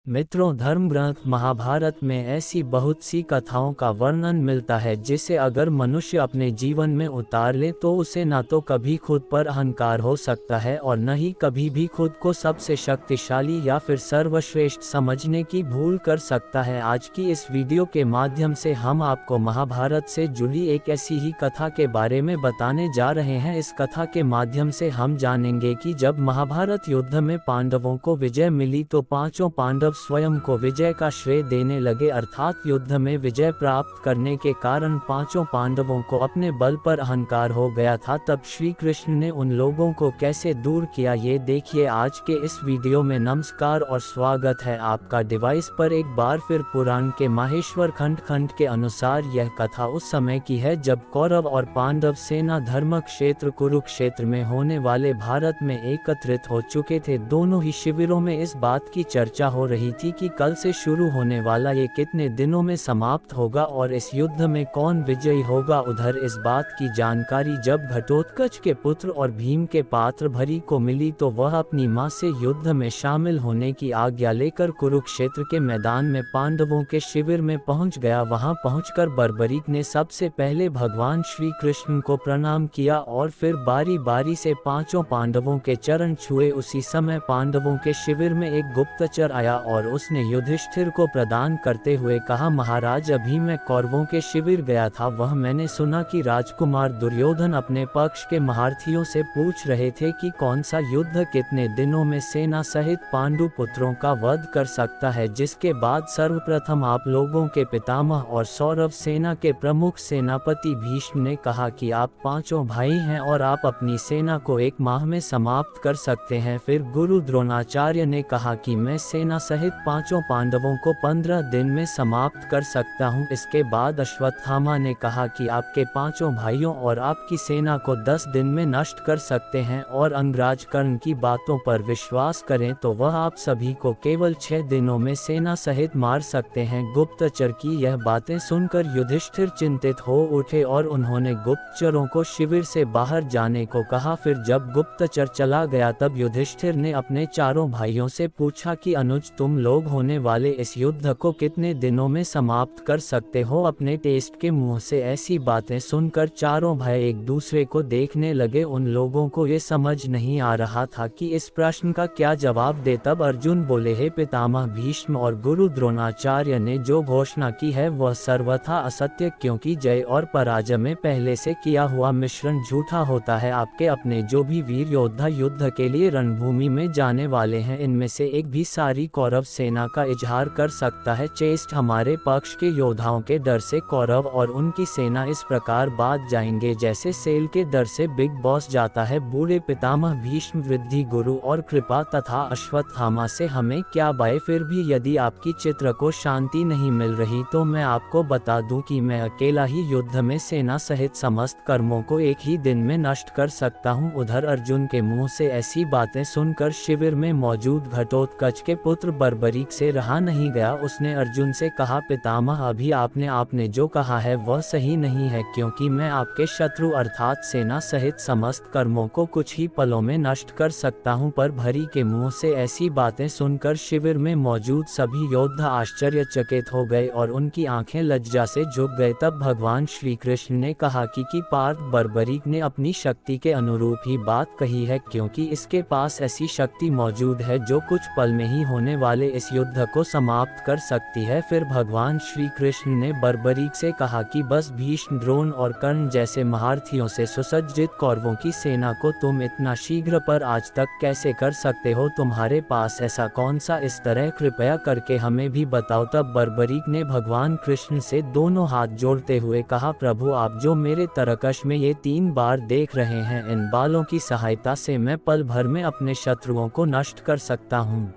मित्रों, धर्म ग्रंथ महाभारत में ऐसी बहुत सी कथाओं का वर्णन मिलता है जिसे अगर मनुष्य अपने जीवन में उतार ले तो उसे न तो कभी खुद पर अहंकार हो सकता है और न ही कभी भी खुद को सबसे शक्तिशाली या फिर सर्वश्रेष्ठ समझने की भूल कर सकता है। आज की इस वीडियो के माध्यम से हम आपको महाभारत से जुड़ी एक ऐसी ही कथा के बारे में बताने जा रहे हैं। इस कथा के माध्यम से हम जानेंगे कि जब महाभारत युद्ध में पांडवों को विजय मिली तो पांचों पांडव स्वयं को विजय का श्रेय देने लगे, अर्थात युद्ध में विजय प्राप्त करने के कारण पांचों पांडवों को अपने बल पर अहंकार हो गया था। तब श्री कृष्ण ने उन लोगों को कैसे दूर किया, ये देखिए आज के इस वीडियो में। नमस्कार और स्वागत है आपका डिवाइस पर एक बार फिर। पुराण के माहेश्वर खंड के अनुसार यह कथा उस समय की है जब कौरव और पांडव सेना धर्म क्षेत्र कुरुक्षेत्र में होने वाले भारत में एकत्रित हो चुके थे। दोनों ही शिविरों में इस बात की चर्चा हो रही थी कि कल से शुरू होने वाला ये कितने दिनों में समाप्त होगा और इस युद्ध में कौन विजयी होगा। उधर इस बात की जानकारी जब घटोत्कच के पुत्र और भीम के पात्र भरी को मिली तो वह अपनी मां से युद्ध में शामिल होने की आज्ञा लेकर कुरुक्षेत्र के मैदान में पांडवों के शिविर में पहुंच गया। वहां पहुंचकर बर्बरीक ने सबसे पहले भगवान श्री कृष्ण को प्रणाम किया और फिर बारी बारी से पांचों पांडवों के चरण छुए। उसी समय पांडवों के शिविर में एक गुप्तचर आया और उसने युधिष्ठिर को प्रदान करते हुए कहा, महाराज, अभी मैं कौरवों के शिविर गया था। वह मैंने सुना कि राजकुमार दुर्योधन अपने पक्ष के महारथियों से पूछ रहे थे कि कौन सा युद्ध कितने दिनों में सेना सहित पांडु पुत्रों का वध कर सकता है। जिसके बाद सर्वप्रथम आप लोगों के पितामह और सौरव सेना के प्रमुख सेनापति भीष्म ने कहा कि आप पांचों भाई हैं और आप अपनी सेना को एक माह में समाप्त कर सकते हैं। फिर गुरु द्रोणाचार्य ने कहा कि मैं सेना सहित पांचों पांडवों को 15 दिन में समाप्त कर सकता हूं। इसके बाद अश्वत्थामा ने कहा कि आपके पांचों भाइयों और आपकी सेना को 10 दिन में नष्ट कर सकते हैं और अंगराज कर्ण की बातों पर विश्वास करें तो वह आप सभी को केवल 6 दिनों में सेना सहित मार सकते हैं। गुप्तचर की यह बातें सुनकर युधिष्ठिर चिंतित हो उठे और उन्होंने गुप्तचरों को शिविर से बाहर जाने को कहा। फिर जब गुप्तचर चला गया तब युधिष्ठिर ने अपने चारों भाइयों से पूछा कि अनुज, तुम लोग होने वाले इस युद्ध को कितने दिनों में समाप्त कर सकते हो। अपने टेस्ट के मुंह से ऐसी बातें सुनकर चारों भाई एक दूसरे को देखने लगे। उन लोगों को ये समझ नहीं आ रहा था कि इस प्रश्न का क्या जवाब दे। तब अर्जुन बोले, हे पितामह भीष्म और गुरु द्रोणाचार्य ने जो घोषणा की है वह सर्वथा असत्य, क्योंकि जय और पराजय में पहले से किया हुआ मिश्रण झूठा होता है। आपके अपने जो भी वीर योद्धा युद्ध के लिए रणभूमि में जाने वाले हैं, इनमें से एक भी सारी कौरव सेना का इजहार कर सकता है। चेष्ट हमारे पक्ष के योद्धाओं के डर से कौरव और उनकी सेना इस प्रकार बात जाएंगे जैसे सेल के डर से बिग बॉस जाता है। बूढ़े पितामह भीष्म, वृद्धि गुरु और कृपा तथा अश्वत्थामा से हमें क्या बाय। फिर भी यदि आपकी चित्र को शांति नहीं मिल रही तो मैं आपको बता दूं कि मैं अकेला ही युद्ध में सेना सहित समस्त कर्मों को एक ही दिन में नष्ट कर सकता हूं। उधर अर्जुन के मुंह से ऐसी बातें सुनकर शिविर में मौजूद घटोत्कच के पुत्र बर्बरीक से रहा नहीं गया। उसने अर्जुन से कहा, पितामह, अभी आपने जो कहा है वह सही नहीं है, क्योंकि मैं आपके शत्रु अर्थात सेना सहित समस्त कर्मों को कुछ ही पलों में नष्ट कर सकता हूं। पर भरी के मुंह से ऐसी बातें सुनकर शिविर में मौजूद सभी योद्धा आश्चर्यचकित हो गए और उनकी आंखें लज्जा से झुक गए। तब भगवान श्री कृष्ण ने कहा कि पार्थ, बर्बरीक ने अपनी शक्ति के अनुरूप ही बात कही है, क्योंकि इसके पास ऐसी शक्ति मौजूद है जो कुछ पल में ही होने वाले इस युद्ध को समाप्त कर सकती है। फिर भगवान श्री कृष्ण ने बर्बरीक से कहा कि बस भीष्म, द्रोण और कर्ण जैसे महारथियों से सुसज्जित कौरवों की सेना को तुम इतना शीघ्र पर आज तक कैसे कर सकते हो। तुम्हारे पास ऐसा कौन सा इस तरह, कृपया करके हमें भी बताओ। तब बर्बरीक ने भगवान कृष्ण से दोनों हाथ जोड़ते हुए कहा, प्रभु, आप जो मेरे तरकश में ये 3 बार देख रहे हैं, इन बालों की सहायता से मैं पल भर में अपने शत्रुओं को नष्ट कर सकता हूँ।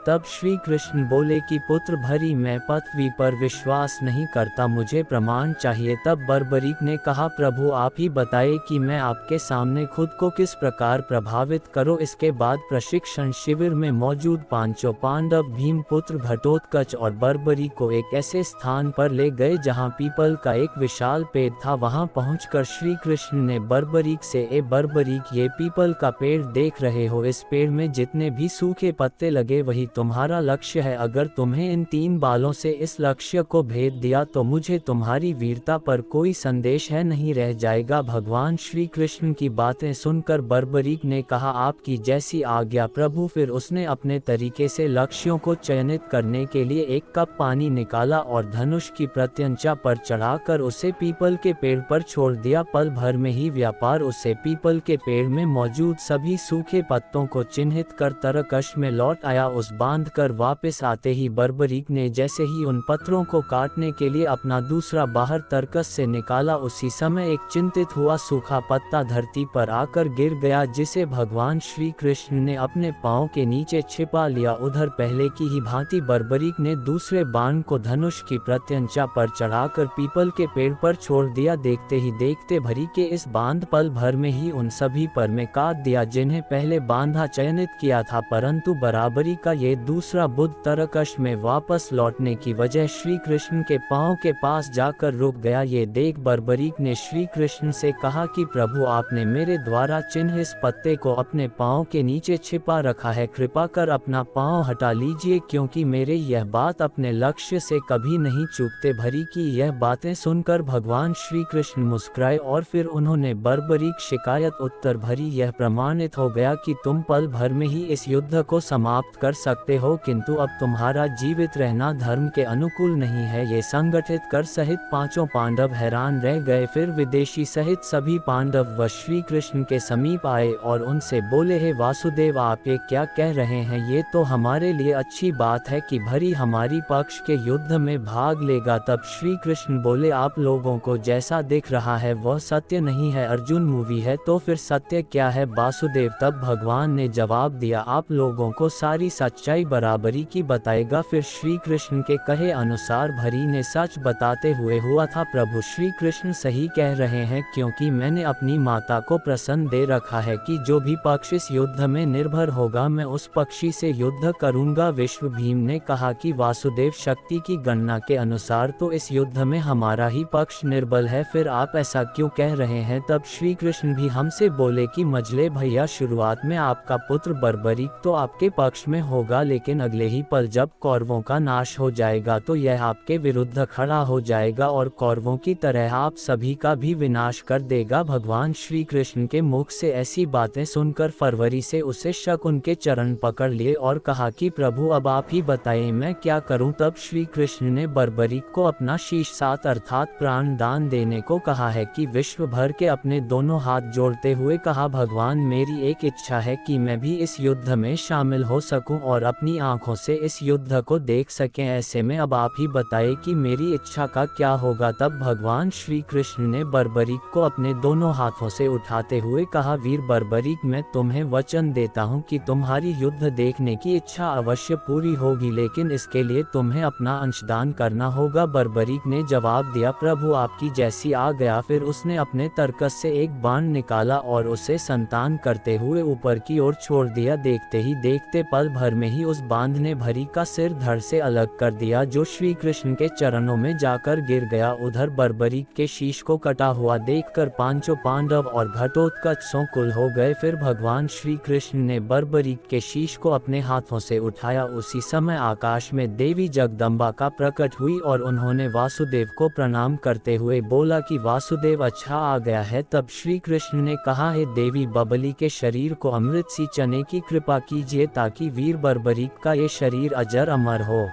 तब श्री कृष्ण बोले कि पुत्र, भरी मैं पृथ्वी पर विश्वास नहीं करता, मुझे प्रमाण चाहिए। तब बर्बरीक ने कहा, प्रभु आप ही बताए कि मैं आपके सामने खुद को किस प्रकार प्रभावित करो। इसके बाद प्रशिक्षण शिविर में मौजूद पांचों पांडव भीम पुत्र घटोत्कच और बर्बरीक को एक ऐसे स्थान पर ले गए जहां पीपल का एक विशाल पेड़ था। वहां पहुंचकर श्री कृष्ण ने बर्बरीक से, ए बर्बरीक, ये पीपल का पेड़ देख रहे हो, इस पेड़ में जितने भी सूखे पत्ते लगे वही तुम्हारा लक्ष्य है। अगर तुम्हें इन 3 बालों से इस लक्ष्य को भेद दिया तो मुझे तुम्हारी वीरता पर कोई संदेश है नहीं रह जाएगा। भगवान श्री कृष्ण की बातें सुनकर बर्बरीक ने कहा, आपकी जैसी आज्ञा प्रभु। फिर उसने अपने तरीके से लक्ष्यों को चयनित करने के लिए एक कप पानी निकाला और धनुष की प्रत्यंचा पर चढ़ाकर उसे पीपल के पेड़ पर छोड़ दिया। पल भर में ही व्यापार उससे पीपल के पेड़ में मौजूद सभी सूखे पत्तों को चिन्हित कर तरकश में लौट आया। उस बांध कर वापस आते ही बर्बरीक ने जैसे ही उन पत्थरों को काटने के लिए अपना दूसरा बाहर तरकस से निकाला, उसी समय एक चिंतित हुआ सूखा पत्ता धरती पर आकर गिर गया, जिसे भगवान श्री कृष्ण ने अपने पांव के नीचे छिपा लिया। उधर पहले की ही भांति बर्बरीक ने दूसरे बाण को धनुष की प्रत्यंचा पर चढ़ाकर पीपल के पेड़ पर छोड़ दिया। देखते ही देखते भरी के इस बांध पल भर में ही उन सभी पर में काट दिया जिन्हें पहले बांधा चयनित किया था। परंतु बराबरी का ये दूसरा बुद्ध तरकश में वापस लौटने की वजह श्री कृष्ण के पांव के पास जाकर रुक गया। ये देख बर्बरीक ने श्री कृष्ण से कहा कि प्रभु, आपने मेरे द्वारा चिन्ह इस पत्ते को अपने पांव के नीचे छिपा रखा है, कृपा कर अपना पांव हटा लीजिए, क्योंकि मेरे यह बात अपने लक्ष्य से कभी नहीं चूकते। भरी की यह बातें सुनकर भगवान श्री कृष्ण मुस्कुराए और फिर उन्होंने बर्बरीक शिकायत उत्तर भरी, यह प्रमाणित हो गया कि तुम पल भर में ही इस युद्ध को समाप्त कर सकते हो, किंतु अब तुम्हारा जीवित रहना धर्म के अनुकूल नहीं है। ये संगठित कर सहित 5 पांडव हैरान रह गए। फिर विदेशी सहित सभी पांडव व श्री कृष्ण के समीप आए और उनसे बोले, हे वासुदेव, आप ये क्या कह रहे हैं? ये तो हमारे लिए अच्छी बात है कि भरी हमारी पक्ष के युद्ध में भाग लेगा। तब श्री कृष्ण बोले, आप लोगों को जैसा दिख रहा है वह सत्य नहीं है। अर्जुन मूवी है तो फिर सत्य क्या है वासुदेव? तब भगवान ने जवाब दिया, आप लोगों को सारी सच्चाई बराबरी की बताएगा। फिर श्री कृष्ण के कहे अनुसार भरी ने सच बताते हुए हुआ था, प्रभु श्री कृष्ण सही कह रहे हैं, क्योंकि मैंने अपनी माता को प्रसन्न दे रखा है कि जो भी पक्ष इस युद्ध में निर्भर होगा मैं उस पक्षी से युद्ध करूंगा। विश्व भीम ने कहा कि वासुदेव, शक्ति की गणना के अनुसार तो इस युद्ध में हमारा ही पक्ष निर्बल है, फिर आप ऐसा क्यों कह रहे हैं? तब श्री कृष्ण भी हमसे बोले कि मजले भैया, शुरुआत में आपका पुत्र बर्बरीक तो आपके पक्ष में होगा, लेकिन अगले ही पल जब कौरवों का नाश हो जाएगा तो यह आपके विरुद्ध खड़ा हो जाएगा और कौरवों की तरह आप सभी का भी विनाश कर देगा। भगवान श्री कृष्ण के मुख से ऐसी बातें सुनकर फरवरी से उसे शक उनके चरण पकड़ लिए और कहा कि प्रभु, अब आप ही बताएं मैं क्या करूं? तब श्री कृष्ण ने बर्बरीक को अपना शीश सात अर्थात प्राण दान देने को कहा है कि विश्व भर के अपने दोनों हाथ जोड़ते हुए कहा, भगवान, मेरी एक इच्छा है कि मैं भी इस युद्ध में शामिल हो सकूं और अपनी आंखों से इस युद्ध को देख सकें। ऐसे में अब आप ही बताएं कि मेरी इच्छा का क्या होगा? तब भगवान श्री कृष्ण ने बर्बरीक को अपने दोनों हाथों से उठाते हुए कहा, वीर बर्बरीक, मैं तुम्हें वचन देता हूं कि तुम्हारी युद्ध देखने की इच्छा अवश्य पूरी होगी, लेकिन इसके लिए तुम्हें अपना अंशदान करना होगा। बर्बरीक ने जवाब दिया, प्रभु आपकी जैसी आ गया। फिर उसने अपने तरकस से एक बाण निकाला और उसे संतान करते हुए ऊपर की ओर छोड़ दिया। देखते ही देखते पल भर में ही उस बांध ने भरी का सिर धड़ से अलग कर दिया, जो श्री कृष्ण के चरणों में जाकर गिर गया। उधर बर्बरीक के शीश को कटा हुआ देखकर 5 पांडव और घटोत्कच संकुल हो गए। फिर भगवान श्री कृष्ण ने बर्बरीक के शीश को अपने हाथों से उठाया। उसी समय आकाश में देवी जगदम्बा का प्रकट हुई और उन्होंने वासुदेव को प्रणाम करते हुए बोला कि वासुदेव अच्छा आ गया है। तब श्री कृष्ण ने कहा, हे देवी बबली के शरीर को अमृत सी चने की कृपा कीजिए ताकि वीर बर्बरीक का ये शरीर अजर अमर हो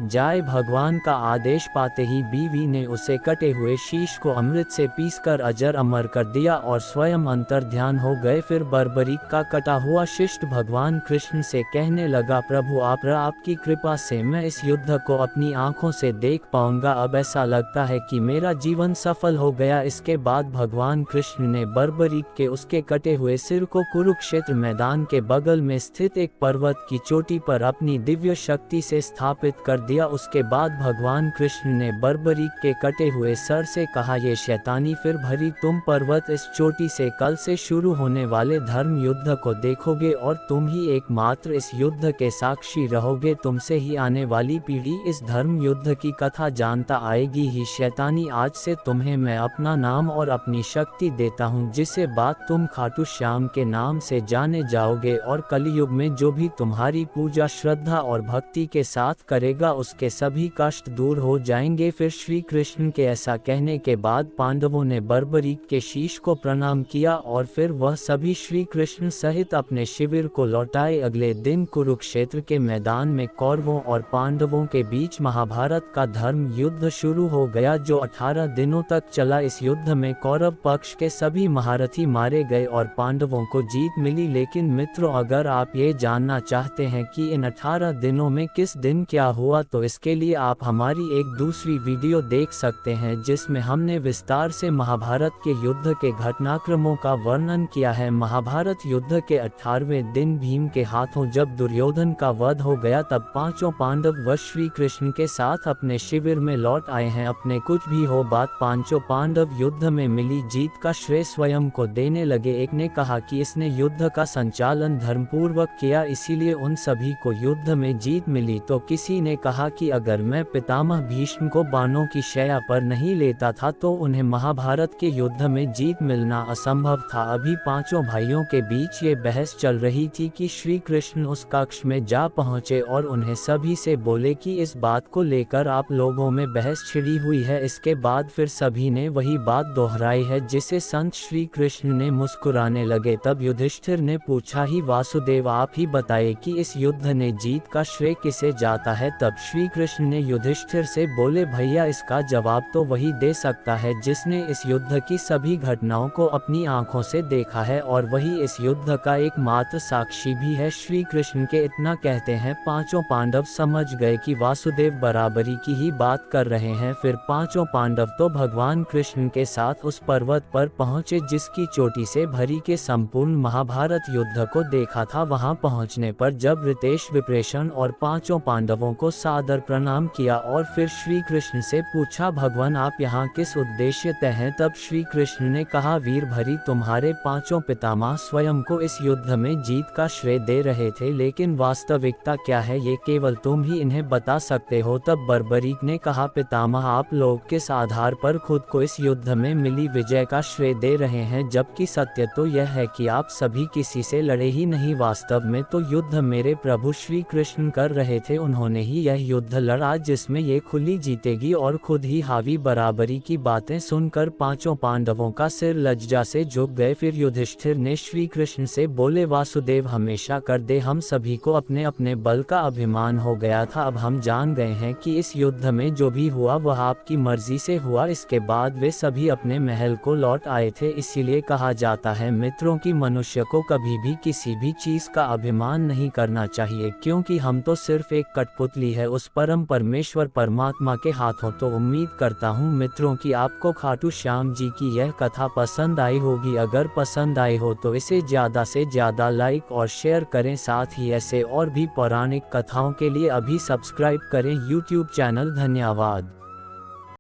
जाए। भगवान का आदेश पाते ही बीवी ने उसे कटे हुए शीश को अमृत से पीसकर अजर अमर कर दिया और स्वयं अंतर ध्यान हो गए। फिर बर्बरीक का कटा हुआ शिष्ट भगवान कृष्ण से कहने लगा, प्रभु आपकी कृपा से मैं इस युद्ध को अपनी आंखों से देख पाऊंगा। अब ऐसा लगता है कि मेरा जीवन सफल हो गया। इसके बाद भगवान कृष्ण ने बर्बरीक के उसके कटे हुए सिर को कुरुक्षेत्र मैदान के बगल में स्थित एक पर्वत की चोटी पर अपनी दिव्य शक्ति से स्थापित कर दिया। उसके बाद भगवान कृष्ण ने बर्बरीक के कटे हुए सर से कहा, ये शैतानी फिर भरी तुम पर्वत इस चोटी से कल से शुरू होने वाले धर्म युद्ध को देखोगे और तुम ही एकमात्र इस युद्ध के साक्षी रहोगे। तुमसे ही आने वाली पीढ़ी इस धर्म युद्ध की कथा जानता आएगी ही। शैतानी, आज से तुम्हें मैं अपना नाम और अपनी शक्ति देता हूँ, जिससे बात तुम खाटू श्याम के नाम से जाने जाओगे और कलयुग में जो भी तुम्हारी पूजा श्रद्धा और भक्ति के साथ करेगा उसके सभी कष्ट दूर हो जाएंगे। फिर श्री कृष्ण के ऐसा कहने के बाद पांडवों ने बर्बरीक के शीश को प्रणाम किया और फिर वह सभी श्री कृष्ण सहित अपने शिविर को लौटाए। अगले दिन कुरुक्षेत्र के मैदान में कौरवों और पांडवों के बीच महाभारत का धर्म युद्ध शुरू हो गया, जो 18 दिनों तक चला। इस युद्ध में कौरव पक्ष के सभी महारथी मारे गए और पांडवों को जीत मिली। लेकिन मित्रों, अगर आप ये जानना चाहते हैं कि इन 18 दिनों में किस दिन क्या हुआ, तो इसके लिए आप हमारी एक दूसरी वीडियो देख सकते हैं, जिसमें हमने विस्तार से महाभारत के युद्ध के घटनाक्रमों का वर्णन किया है। महाभारत युद्ध के 18वें दिन भीम के हाथों जब दुर्योधन का वध हो गया, तब पांचों पांडव व श्री कृष्ण के साथ अपने शिविर में लौट आए हैं। अपने कुछ भी हो बात, पांचों पांडव युद्ध में मिली जीत का श्रेय स्वयं को देने लगे। एक ने कहा कि इसने युद्ध का संचालन धर्मपूर्वक किया, इसीलिए उन सभी को युद्ध में जीत मिली। तो किसी ने कहा कि अगर मैं पितामह भीष्म को बाणों की शैया पर नहीं लेता था तो उन्हें महाभारत के युद्ध में जीत मिलना असंभव था। अभी पांचों भाइयों के बीच ये बहस चल रही थी कि श्री कृष्ण उस कक्ष में जा पहुंचे और उन्हें सभी से बोले कि इस बात को लेकर आप लोगों में बहस छिड़ी हुई है। इसके बाद फिर सभी ने वही बात दोहराई है, जिसे संत श्री कृष्ण ने मुस्कुराने लगे। तब युधिष्ठिर ने पूछा, ही वासुदेव, आप ही बताए कि इस युद्ध ने जीत का श्रेय किसे जाता है। तब श्री कृष्ण ने युधिष्ठिर से बोले, भैया इसका जवाब तो वही दे सकता है जिसने इस युद्ध की सभी घटनाओं को अपनी आंखों से देखा है और वही इस युद्ध का एकमात्र साक्षी भी है। श्री कृष्ण के इतना कहते हैं पांचों पांडव समझ गए कि वासुदेव बराबरी की ही बात कर रहे हैं। फिर पांचों पांडव तो भगवान कृष्ण के साथ उस पर्वत पर पहुंचे जिसकी चोटी से भरी के संपूर्ण महाभारत युद्ध को देखा था। वहां पहुंचने पर जब रितेश विप्रेशन और पांचों पांडवों को सादर प्रणाम किया और फिर श्री कृष्ण से पूछा, भगवान आप यहाँ किस उद्देश्य से हैं। तब श्री कृष्ण ने कहा, वीर भरी, तुम्हारे पांचों पितामह स्वयं को इस युद्ध में जीत का श्रेय दे रहे थे, लेकिन वास्तविकता क्या है ये केवल तुम ही इन्हें बता सकते हो। तब बर्बरीक ने कहा, पितामह आप लोग किस आधार पर खुद को इस युद्ध में मिली विजय का श्रेय दे रहे हैं, जबकि सत्य तो यह है कि आप सभी किसी से लड़े ही नहीं। वास्तव में तो युद्ध मेरे प्रभु श्री कृष्ण कर रहे थे, उन्होंने ही यह युद्ध लड़ा जिसमें ये खुली जीतेगी और खुद ही हावी। बराबरी की बातें सुनकर पांचों पांडवों का सिर लज्जा से झुक गए। फिर युधिष्ठिर ने श्री कृष्ण से बोले, वासुदेव हमेशा कर दे, हम सभी को अपने अपने बल का अभिमान हो गया था। अब हम जान गए हैं कि इस युद्ध में जो भी हुआ वह आपकी मर्जी से हुआ। इसके बाद वे सभी अपने महल को लौट आए थे। इसीलिए कहा जाता है मित्रों की मनुष्य को कभी भी किसी भी चीज का अभिमान नहीं करना चाहिए, क्योंकि हम तो सिर्फ एक कठपुतली है उस परम परमेश्वर परमात्मा के हाथों। तो उम्मीद करता हूँ मित्रों कि आपको खाटू श्याम जी की यह कथा पसंद आई होगी। अगर पसंद आई हो तो इसे ज़्यादा से ज़्यादा लाइक और शेयर करें। साथ ही ऐसे और भी पौराणिक कथाओं के लिए अभी सब्सक्राइब करें YouTube चैनल। धन्यवाद।